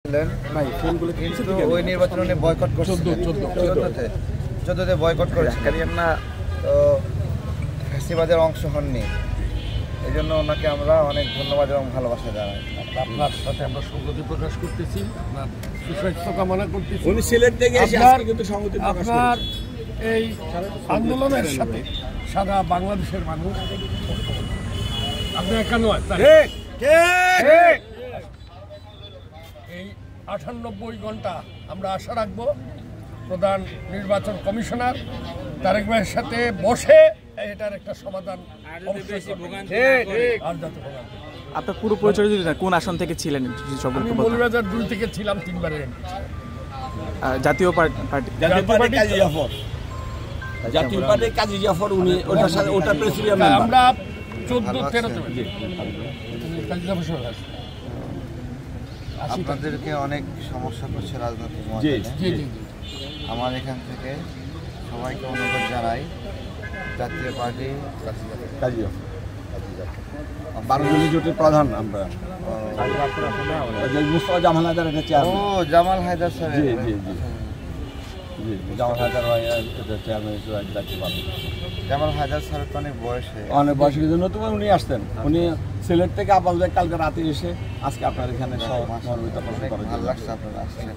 কিন্তু ওই নির্বাচন উনি বয়কট করছেন 14তে বয়কট করেছেন, কারণ না তো ফ্যাসিবাদের অংশ হননি। এই জন্য ওনাকে আমরা অনেক ধন্যবাদ এবং ভালোবাসা জানাই। আপনার সাথে আমরা সংগতি প্রকাশ করতেছি, আপনার সুস্বাস্থ্য কামনা করতেছি। উনি সিলেট থেকে এসে আজকে কিন্তু সংগতি প্রকাশ করেছেন। আপনার এই আন্দোলনের সাথে সারা বাংলাদেশের মানুষ আপনি একা নয়, এই 98 ঘন্টা আমরা আশা রাখবো প্রধান নির্বাচন কমিশনার তারেক ভাইয়ের সাথে বসে এটার একটা সমাধান। আপনার পুরো পরিচয় যদি না, কোন আসন থেকে ছিলেন? আমি মৌলভীবাজার 2 থেকে ছিলাম, 3বারের এমপি। জাতীয় পার্টি জাতীয় পার্টি কাজী জাফর, উনি ওটার সাথে ওটা প্রেসিডেন্ট। আমরা 14-13 আপনাদেরকে অনেক সমস্যা করছে রাজনৈতিক ময়দানে। আমার এখান থেকে সবাইকে অনুরোধ জানাই, জাতীয় পার্টি কাজী জাফর 12 দলীয় জোটের প্রধান আমরা। মুস্তফা জামাল হায়দার এটা চেয়ারম্যান। ও জামাল হায়দার স্যার, জি জি জি জি জামাল হায়দার ভাই এটা চেয়ারম্যান হিসেবে দায়িত্ব পালন। জামাল হায়দার স্যার তো অনেক বয়সে, নতুন উনি আসতেন। উনি সিলেট থেকে আপাতত কালকে রাতে এসে আজকে আপনার এখানে সহমর্মিতা প্রকাশ করেন। ভালো লাগছে আপনারা আসছেন।